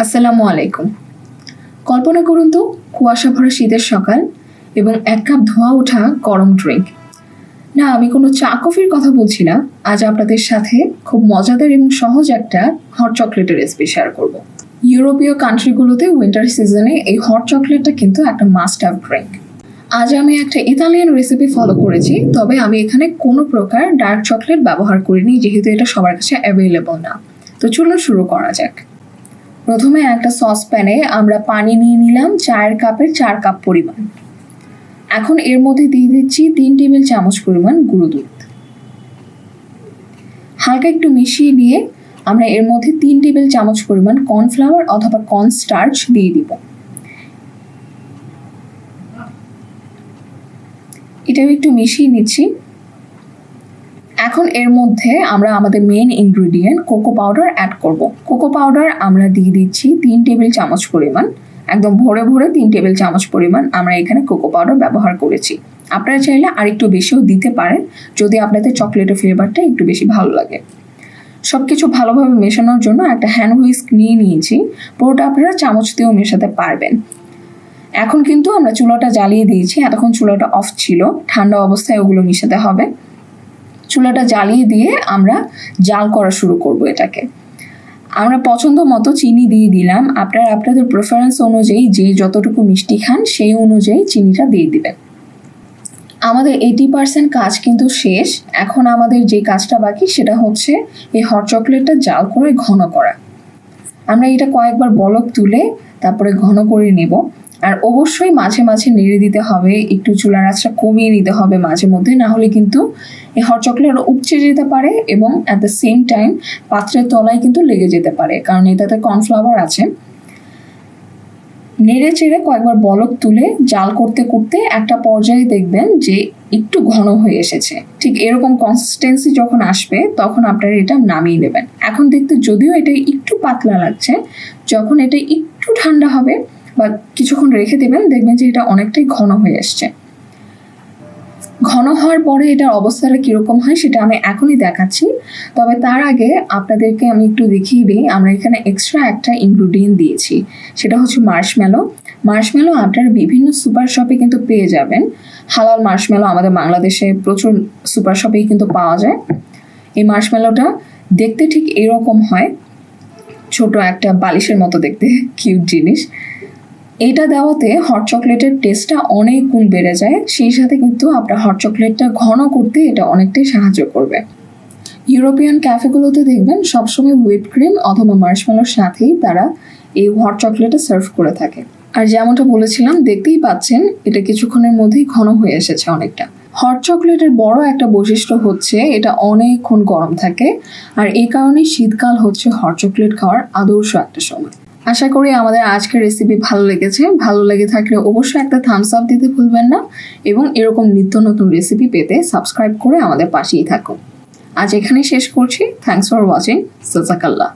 আসসালামু আলাইকুম। কল্পনা করুন তো কুয়াশা ভরা শীতের সকাল এবং এক কাপ ধোঁয়া ওঠা গরম ড্রিঙ্ক। না, আমি কোনো চা কফির কথা বলছি না। আজ আপনাদের সাথে খুব মজাদার এবং সহজ একটা হট চকলেটের রেসিপি শেয়ার করব। ইউরোপীয় কান্ট্রিগুলোতে উইন্টার সিজনে এই হট চকলেটটা কিন্তু একটা মাস্ট হ্যাভ ড্রিঙ্ক। আজ আমি একটা ইতালিয়ান রেসিপি ফলো করেছি, তবে আমি এখানে কোনো প্রকার ডার্ক চকলেট ব্যবহার করিনি, যেহেতু এটা সবার কাছে অ্যাভেলেবল না। তো চলুন শুরু করা যাক। প্রথমে একটা সসপ্যানে আমরা পানি নিয়ে নিলাম 4 কাপের 4 কাপ পরিমাণ। এখন এর মধ্যে দিয়ে দিচ্ছি 3 টেবিল চামচ পরিমাণ গুঁড়ো দুধ। হালকা একটু মিশিয়ে নিয়ে আমরা এর মধ্যে 3 টেবিল চামচ পরিমাণ কর্নফ্লাওয়ার অথবা কর্নস্টার্চ দিয়ে দিব। এটাও একটু মিশিয়ে নিচ্ছি। এখন এর মধ্যে আমরা আমাদের main ingredient cocoa powder add করব। কোকো পাউডার আমরা দিয়ে দিচ্ছি 3 টেবিল চামচ পরিমাণ। একদম ভরে ভরে 3 টেবিল চামচ পরিমাণ আমরা এখানে কোকো পাউডার ব্যবহার করেছি। আপনারা চাইলে আরেকটু বেশিও দিতে পারেন, যদি আপনাদের চকলেটের ফ্লেভারটা একটু বেশি ভালো লাগে। সব কিছু ভালোভাবে মেশানোর জন্য একটা হ্যান্ড হুইস্ক নিয়ে নিয়েছি। পুরোটা আপনারা চামচ দিয়েও মেশাতে পারবেন। এখন কিন্তু আমরা চুলাটা জ্বালিয়ে দিয়েছি। এতক্ষণ চুলাটা অফ ছিল, ঠান্ডা অবস্থায় ওগুলো মিশাতে হবে। চুলাটা জ্বালিয়ে দিয়ে আমরা জাল করা শুরু করব এটাকে। আমরা পছন্দ মতো চিনি দিয়ে দিলাম। আপনারা আপনাদের প্রেফারেন্স অনুযায়ী যে যতটুকু মিষ্টি খান সেই অনুযায়ী চিনিটা দিয়ে দিবেন। আমাদের 80% কাজ কিন্তু শেষ। এখন আমাদের যে কাজটা বাকি সেটা হচ্ছে এই হট চকলেটটা জাল করে ঘন করা। আমরা এটা কয়েকবার বলক তুলে তারপরে ঘন করে নেব। আর অবশ্যই মাঝে মাঝে নেড়ে দিতে হবে, একটু চুলার আঁচটা কমিয়ে নিতে হবে মাঝে মধ্যে, না হলে কিন্তু এই হট চকলেট উপচে যেতে পারে এবং অ্যাট দ্য সেম টাইম পাত্রের তলায় কিন্তু লেগে যেতে পারে, কারণ এটাতে কর্নফ্লাওয়ার আছে। নেড়ে চেড়ে কয়েকবার বলক তুলে জাল করতে করতে একটা পর্যায়ে দেখবেন যে একটু ঘন হয়ে এসেছে। ঠিক এরকম কনসিস্টেন্সি যখন আসবে তখন আপনারা এটা নামিয়ে নেবেন। এখন দেখতে যদিও এটা একটু পাতলা লাগছে, যখন এটা একটু ঠান্ডা হবে বা কিছুক্ষণ রেখে দেবেন, দেখবেন যে এটা অনেকটাই ঘন হয়ে আসছে। ঘন হওয়ার পরে এটার অবস্থাটা কীরকম হয় সেটা আমি এখনই দেখাচ্ছি। তবে তার আগে আপনাদেরকে আমি একটু দেখিয়ে দিই, আমরা এখানে এক্সট্রা একটা ইনগ্রিডিয়েন্ট দিয়েছি, সেটা হচ্ছে মার্শমেলো। মার্শমেলো আপনারা বিভিন্ন সুপার শপে কিন্তু পেয়ে যাবেন। হালাল মার্শমেলো আমাদের বাংলাদেশে প্রচুর সুপার শপেই কিন্তু পাওয়া যায়। এই মার্শমেলোটা দেখতে ঠিক এরকম হয়, ছোট একটা বালিশের মতো দেখতে কিউট জিনিস। এটা দেওয়াতে হট চকলেটের টেস্টটা অনেক গুণ বেড়ে যায়। সেই সাথে কিন্তু আপনার হট চকলেটটা ঘন করতে এটা অনেকটাই সাহায্য করবে। ইউরোপিয়ান ক্যাফেগুলোতে দেখবেন সবসময় হুইপ ক্রিম অথবা মার্শমেলোর সাথেই তারা এই হট চকলেটটা সার্ভ করে থাকে। আর যেমনটা বলেছিলাম, দেখতেই পাচ্ছেন এটা কিছুক্ষণের মধ্যেই ঘন হয়ে এসেছে অনেকটা। হট চকলেটের বড় একটা বৈশিষ্ট্য হচ্ছে এটা অনেকক্ষণ গরম থাকে, আর এই কারণেই শীতকাল হচ্ছে হট চকলেট খাওয়ার আদর্শ একটা সময়। আশা করি আমাদের আজকের রেসিপি ভালো লেগেছে। ভালো লেগে থাকলে অবশ্যই একটা থামস আপ দিতে ভুলবেন না, এবং এরকম নিত্য নতুন রেসিপি পেতে সাবস্ক্রাইব করে আমাদের পাশেই থাকুন। আজ এখানেই শেষ করছি। Thanks for watching. জাযাকাল্লাহ।